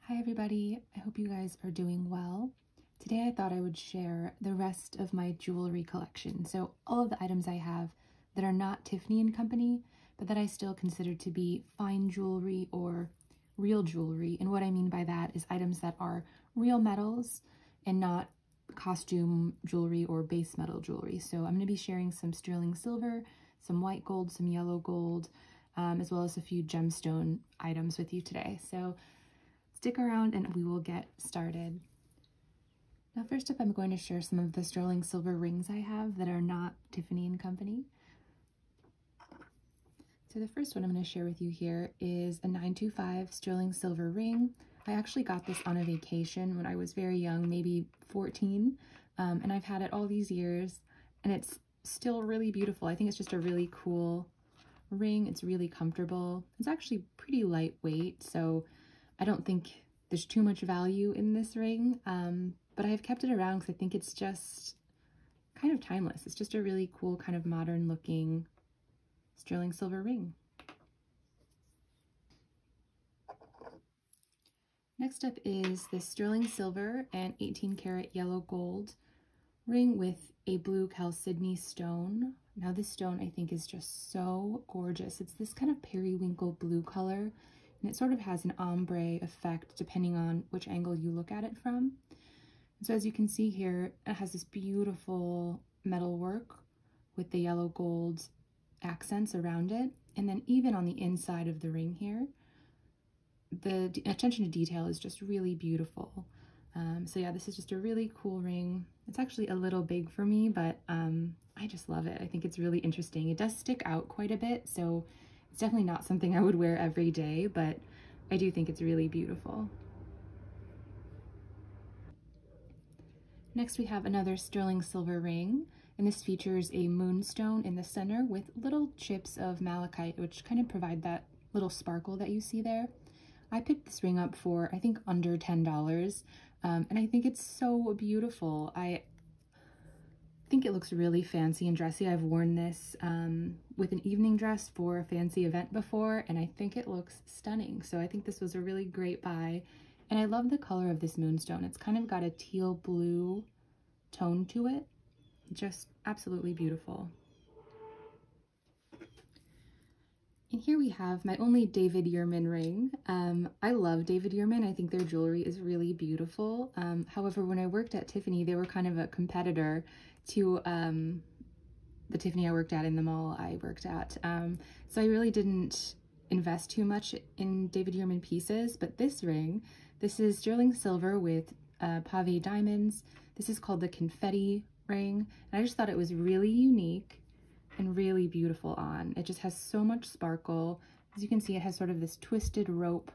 Hi everybody, I hope you guys are doing well. Today I thought I would share the rest of my jewelry collection. So all of the items I have that are not Tiffany & Company, but that I still consider to be fine jewelry or real jewelry. And what I mean by that is items that are real metals and not costume jewelry or base metal jewelry. So I'm going to be sharing some sterling silver, some white gold, some yellow gold, as well as a few gemstone items with you today. So stick around and we will get started. Now, first up, I'm going to share some of the sterling silver rings I have that are not Tiffany & Company. So the first one I'm going to share with you here is a 925 sterling silver ring. I actually got this on a vacation when I was very young, maybe 14, and I've had it all these years, and it's still really beautiful. I think it's just a really cool ring. It's really comfortable. It's actually pretty lightweight, so I don't think there's too much value in this ring, but I've kept it around because I think it's just kind of timeless. It's just a really cool kind of modern looking sterling silver ring. Next up is this sterling silver and 18 karat yellow gold ring with a blue chalcedony stone. Now this stone I think is just so gorgeous. It's this kind of periwinkle blue color, and it sort of has an ombre effect depending on which angle you look at it from. So as you can see here, it has this beautiful metal work with the yellow gold accents around it. And then even on the inside of the ring here, the attention to detail is just really beautiful. So yeah, this is just a really cool ring. It's actually a little big for me, but I just love it. I think it's really interesting. It does stick out quite a bit, so it's definitely not something I would wear every day, but I do think it's really beautiful. Next we have another sterling silver ring, and this features a moonstone in the center with little chips of malachite, which kind of provide that little sparkle that you see there. I picked this ring up for, I think, under $10, and I think it's so beautiful. I think it looks really fancy and dressy. I've worn this with an evening dress for a fancy event before, and I think it looks stunning. So I think this was a really great buy. And I love the color of this moonstone. It's kind of got a teal blue tone to it. Just absolutely beautiful. And here we have my only David Yurman ring. I love David Yurman. I think their jewelry is really beautiful. However, when I worked at Tiffany, they were kind of a competitor to the Tiffany I worked at in the mall I worked at. So I really didn't invest too much in David Yurman pieces, but this ring, this is sterling silver with pave diamonds. This is called the confetti ring, and I just thought it was really unique and really beautiful on. It just has so much sparkle. As you can see, it has sort of this twisted rope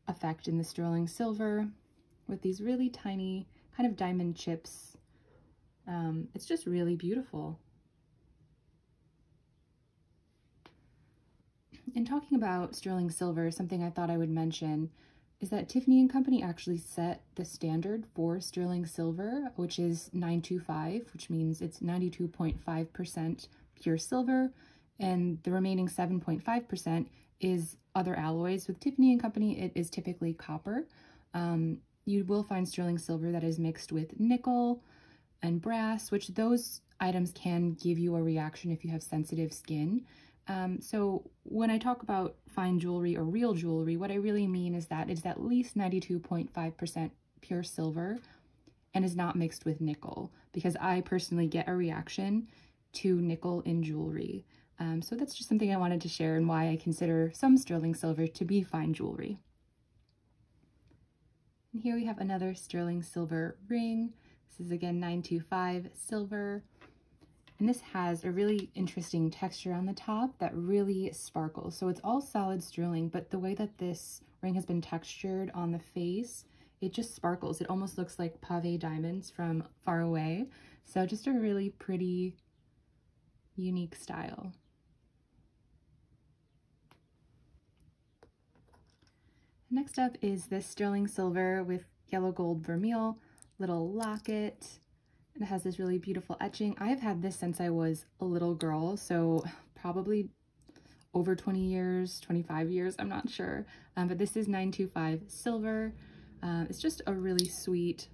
effect in the sterling silver with these really tiny kind of diamond chips. It's just really beautiful. In talking about sterling silver, something I thought I would mention is that Tiffany & Company actually set the standard for sterling silver, which is 925, which means it's 92.5% pure silver, and the remaining 7.5% is other alloys. With Tiffany & Company, it is typically copper. You will find sterling silver that is mixed with nickel and brass, which those items can give you a reaction if you have sensitive skin. So when I talk about fine jewelry or real jewelry, what I really mean is that it's at least 92.5% pure silver and is not mixed with nickel, because I personally get a reaction to nickel in jewelry. So that's just something I wanted to share and why I consider some sterling silver to be fine jewelry. And here we have another sterling silver ring. This is again 925 silver. And this has a really interesting texture on the top that really sparkles. So it's all solid sterling, but the way that this ring has been textured on the face, it just sparkles. It almost looks like pave diamonds from far away. So just a really pretty, unique style. Next up is this sterling silver with yellow gold vermeil, little locket. It has this really beautiful etching. I have had this since I was a little girl, so probably over 20 years, 25 years, I'm not sure. But this is 925 silver. It's just a really sweet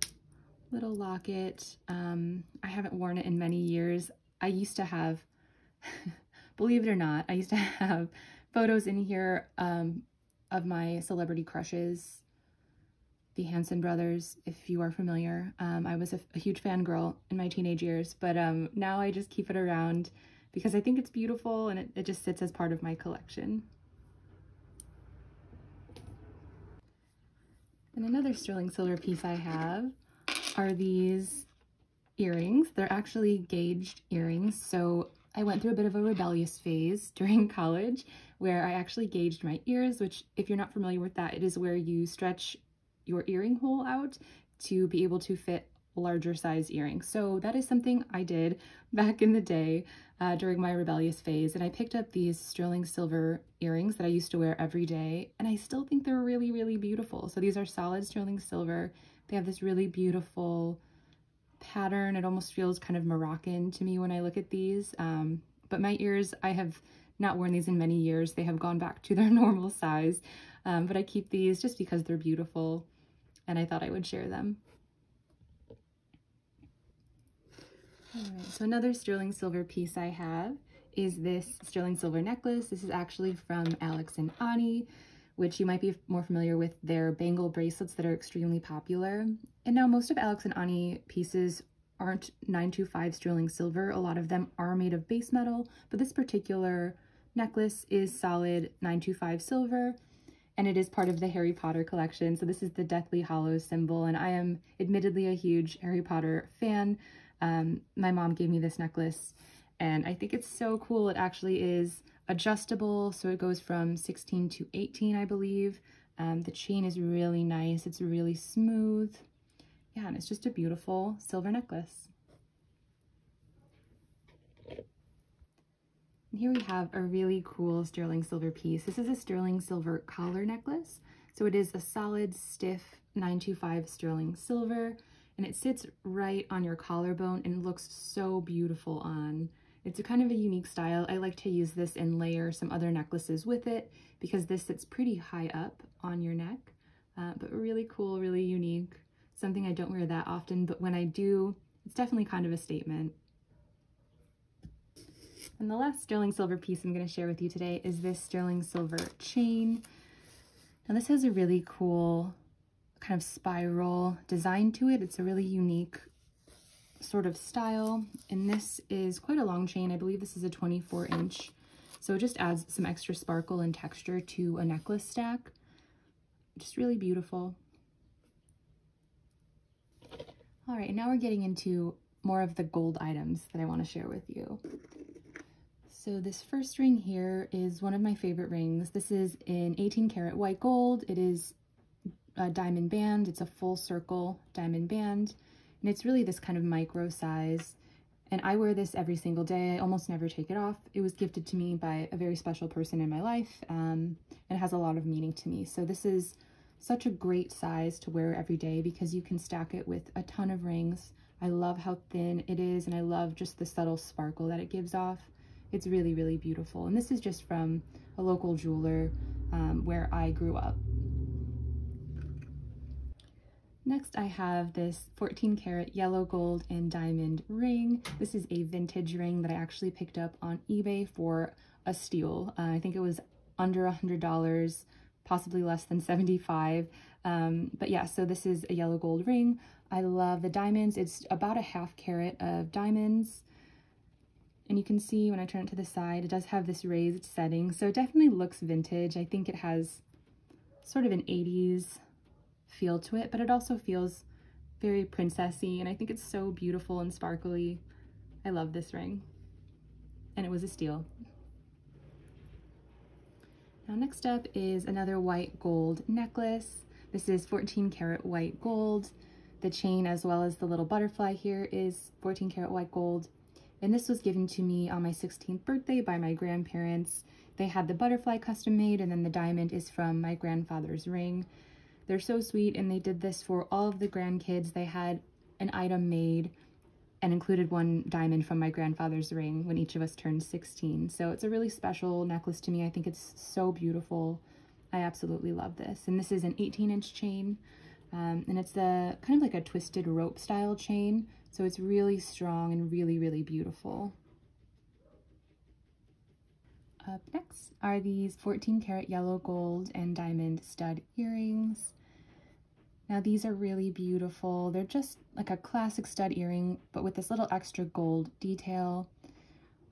little locket. I haven't worn it in many years. I used to have, believe it or not, I used to have photos in here of my celebrity crushes, the Hanson brothers, if you are familiar. I was a huge fangirl in my teenage years, but now I just keep it around because I think it's beautiful and it just sits as part of my collection. And another sterling silver piece I have are these earrings. They're actually gauged earrings. So I went through a bit of a rebellious phase during college where I actually gauged my ears, which if you're not familiar with that, it is where you stretch your earring hole out to be able to fit larger size earrings. So that is something I did back in the day during my rebellious phase. And I picked up these sterling silver earrings that I used to wear every day. And I still think they're really, really beautiful. So these are solid sterling silver. They have this really beautiful pattern. It almost feels kind of Moroccan to me when I look at these. But my ears, I have not worn these in many years. They have gone back to their normal size. But I keep these just because they're beautiful and I thought I would share them. All right, so another sterling silver piece I have is this sterling silver necklace. This is actually from Alex and Ani, which you might be more familiar with their bangle bracelets that are extremely popular. And now most of Alex and Ani pieces aren't 925 sterling silver. A lot of them are made of base metal, but this particular necklace is solid 925 silver, and it is part of the Harry Potter collection. So this is the Deathly Hallows symbol, and I am admittedly a huge Harry Potter fan. My mom gave me this necklace, and I think it's so cool. It actually is adjustable, so it goes from 16 to 18, I believe. The chain is really nice. It's really smooth. Yeah, and it's just a beautiful silver necklace. And here we have a really cool sterling silver piece. This is a sterling silver collar necklace. So it is a solid, stiff 925 sterling silver, and it sits right on your collarbone and looks so beautiful on. It's a kind of a unique style. I like to use this and layer some other necklaces with it because this sits pretty high up on your neck, but really cool, really unique. Something I don't wear that often, but when I do, it's definitely kind of a statement. And the last sterling silver piece I'm going to share with you today is this sterling silver chain. Now this has a really cool kind of spiral design to it. It's a really unique sort of style, and this is quite a long chain. I believe this is a 24-inch, so it just adds some extra sparkle and texture to a necklace stack. Just really beautiful. All right, and now we're getting into more of the gold items that I want to share with you. So this first ring here is one of my favorite rings. This is in 18 karat white gold. It is a diamond band. It's a full circle diamond band, and it's really this kind of micro size. And I wear this every single day. I almost never take it off. It was gifted to me by a very special person in my life, and it has a lot of meaning to me. So this is such a great size to wear every day because you can stack it with a ton of rings. I love how thin it is, and I love just the subtle sparkle that it gives off. It's really, really beautiful. And this is just from a local jeweler where I grew up. Next, I have this 14 karat yellow gold and diamond ring. This is a vintage ring that I actually picked up on eBay for a steal. I think it was under $100, possibly less than 75. But yeah, so this is a yellow gold ring. I love the diamonds. It's about a ½ carat of diamonds. And you can see when I turn it to the side, it does have this raised setting. So it definitely looks vintage. I think it has sort of an 80s feel to it, but it also feels very princessy, and I think it's so beautiful and sparkly. I love this ring, and it was a steal. Now next up is another white gold necklace. This is 14 karat white gold. The chain, as well as the little butterfly here, is 14 karat white gold, and this was given to me on my 16th birthday by my grandparents. They had the butterfly custom made, and then the diamond is from my grandfather's ring. They're so sweet, and they did this for all of the grandkids. They had an item made and included one diamond from my grandfather's ring when each of us turned 16. So it's a really special necklace to me. I think it's so beautiful. I absolutely love this. And this is an 18-inch chain, and it's a kind of like a twisted rope style chain. So it's really strong and really, really beautiful. Up next are these 14 karat yellow gold and diamond stud earrings. Now these are really beautiful. They're just like a classic stud earring, but with this little extra gold detail.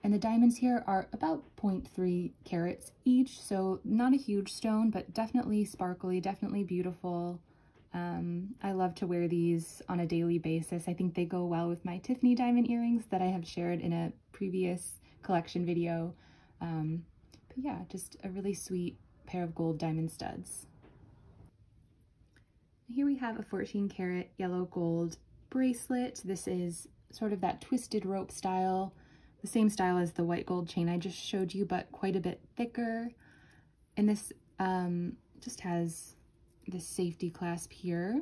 And the diamonds here are about 0.3 carats each, so not a huge stone, but definitely sparkly, definitely beautiful. I love to wear these on a daily basis. I think they go well with my Tiffany diamond earrings that I have shared in a previous collection video. But yeah, just a really sweet pair of gold diamond studs. Here we have a 14 karat yellow gold bracelet. This is sort of that twisted rope style, the same style as the white gold chain I just showed you, but quite a bit thicker. And this just has this safety clasp here.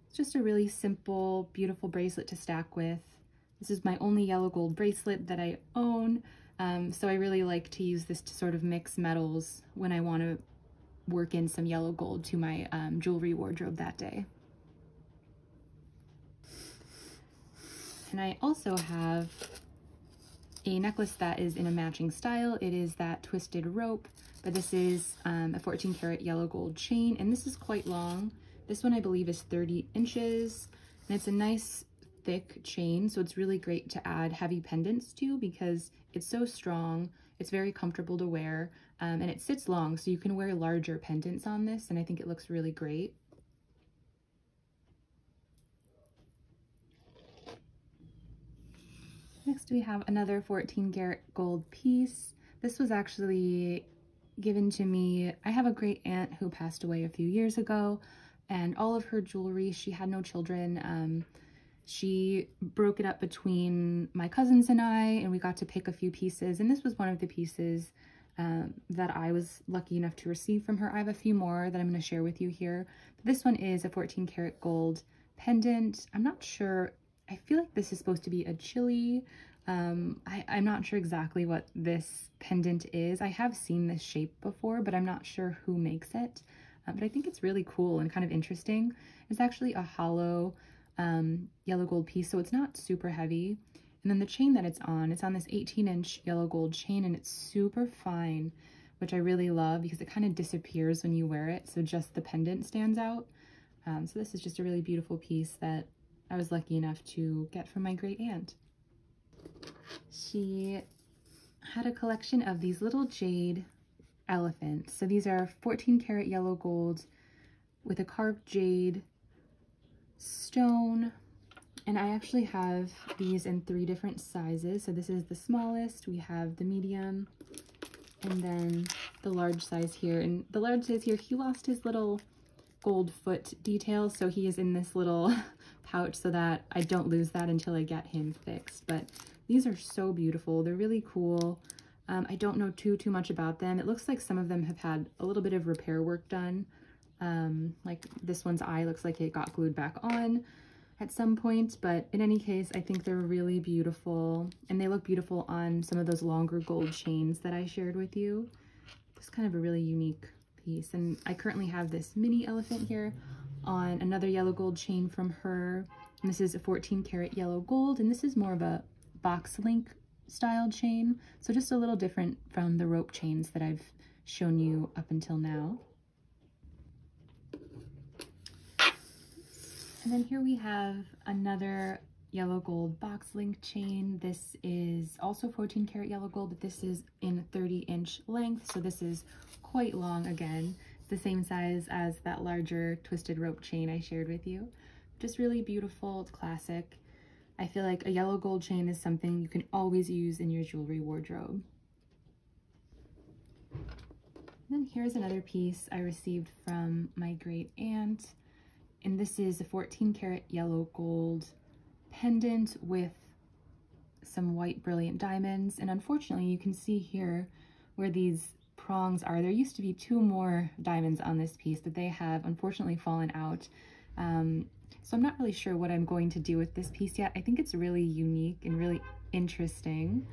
It's just a really simple, beautiful bracelet to stack with. This is my only yellow gold bracelet that I own, so I really like to use this to sort of mix metals when I want to work in some yellow gold to my jewelry wardrobe that day. And I also have a necklace that is in a matching style. It is that twisted rope, but this is a 14 karat yellow gold chain, and this is quite long. This one I believe is 30 inches, and it's a nice thick chain, so it's really great to add heavy pendants to because it's so strong, it's very comfortable to wear, and it sits long, so you can wear larger pendants on this, and I think it looks really great. Next we have another 14 karat gold piece. This was actually given to me. I have a great aunt who passed away a few years ago, and all of her jewelry, she had no children, she broke it up between my cousins and I, and we got to pick a few pieces, and this was one of the pieces that I was lucky enough to receive from her. I have a few more that I'm going to share with you here. But this one is a 14 karat gold pendant. I'm not sure, I feel like this is supposed to be a chili. I'm not sure exactly what this pendant is. I have seen this shape before, but I'm not sure who makes it. But I think it's really cool and kind of interesting. It's actually a hollow yellow gold piece, so it's not super heavy. And then the chain that it's on this 18-inch yellow gold chain, and it's super fine, which I really love because it kind of disappears when you wear it, so just the pendant stands out. So this is just a really beautiful piece that I was lucky enough to get from my great aunt. She had a collection of these little jade elephants. So these are 14 karat yellow gold with a carved jade stone, and I actually have these in 3 different sizes. So this is the smallest, we have the medium, and then the large size here. And the large size here, he lost his little gold foot detail, so he is in this little pouch so that I don't lose that until I get him fixed. But these are so beautiful, they're really cool. I don't know too much about them. It looks like some of them have had a little bit of repair work done. Like this one's eye looks like it got glued back on at some point, but in any case, I think they're really beautiful, and they look beautiful on some of those longer gold chains that I shared with you. It's kind of a really unique piece, and I currently have this mini elephant here on another yellow gold chain from her, and this is a 14 karat yellow gold, and this is more of a box link style chain, so just a little different from the rope chains that I've shown you up until now. And then here we have another yellow gold box link chain. This is also 14 karat yellow gold, but this is in 30-inch length, so this is quite long again. It's the same size as that larger twisted rope chain I shared with you. Just really beautiful, it's classic. I feel like a yellow gold chain is something you can always use in your jewelry wardrobe. And then here's another piece I received from my great aunt, and this is a 14 karat yellow gold pendant with some white brilliant diamonds. And unfortunately, you can see here where these prongs are. There used to be 2 more diamonds on this piece, but they have unfortunately fallen out. So I'm not really sure what I'm going to do with this piece yet. I think it's really unique and really interesting.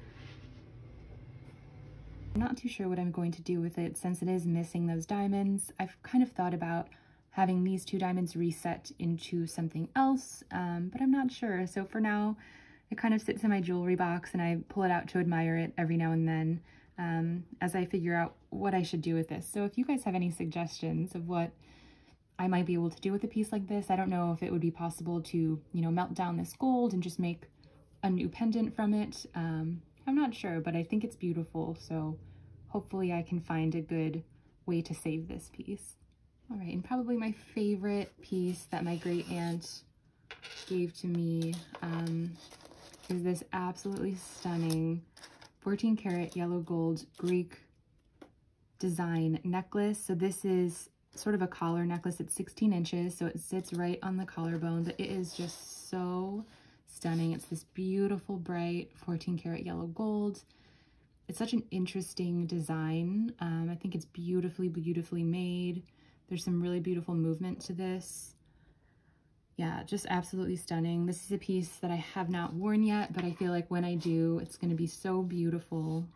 I'm not too sure what I'm going to do with it since it is missing those diamonds. I've kind of thought about having these 2 diamonds reset into something else, but I'm not sure. So for now, it kind of sits in my jewelry box and I pull it out to admire it every now and then as I figure out what I should do with this. So if you guys have any suggestions of what I might be able to do with a piece like this, I don't know if it would be possible to, you know, melt down this gold and just make a new pendant from it. I'm not sure, but I think it's beautiful, so hopefully I can find a good way to save this piece. All right, and probably my favorite piece that my great aunt gave to me is this absolutely stunning 14 karat yellow gold Greek design necklace. So this is sort of a collar necklace. It's 16 inches, so it sits right on the collarbone, but it is just so stunning. It's this beautiful, bright 14 karat yellow gold. It's such an interesting design. I think it's beautifully, beautifully made. There's some really beautiful movement to this. Yeah, just absolutely stunning. This is a piece that I have not worn yet, but I feel like when I do, it's going to be so beautiful.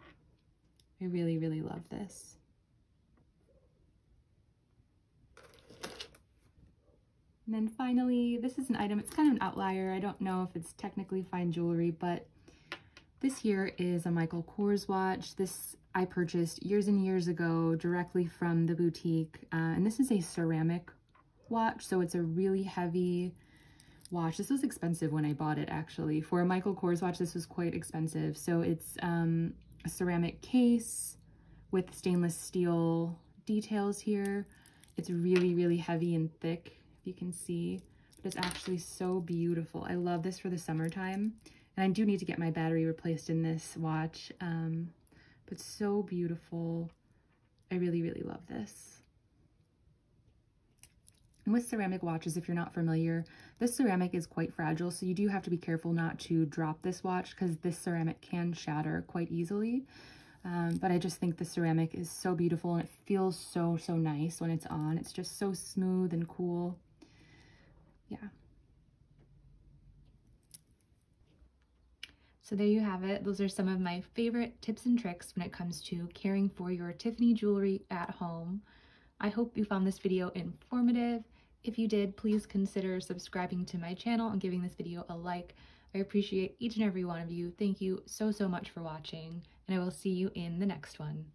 I really, really love this. And then finally, this is an item, it's kind of an outlier. I don't know if it's technically fine jewelry, but this here is a Michael Kors watch. This I purchased years and years ago directly from the boutique. And this is a ceramic watch, so it's a really heavy watch. This was expensive when I bought it, actually. For a Michael Kors watch, this was quite expensive. So it's a ceramic case with stainless steel details here. It's really, really heavy and thick, you can see, but it's actually so beautiful. I love this for the summertime, and I do need to get my battery replaced in this watch, but so beautiful. I really, really love this. And with ceramic watches, if you're not familiar, this ceramic is quite fragile, so you do have to be careful not to drop this watch because this ceramic can shatter quite easily. But I just think the ceramic is so beautiful and it feels so, so nice when it's on. It's just so smooth and cool. Yeah. So there you have it. Those are some of my favorite tips and tricks when it comes to caring for your Tiffany jewelry at home. I hope you found this video informative. If you did, please consider subscribing to my channel and giving this video a like. I appreciate each and every one of you. Thank you so, so much for watching, and I will see you in the next one.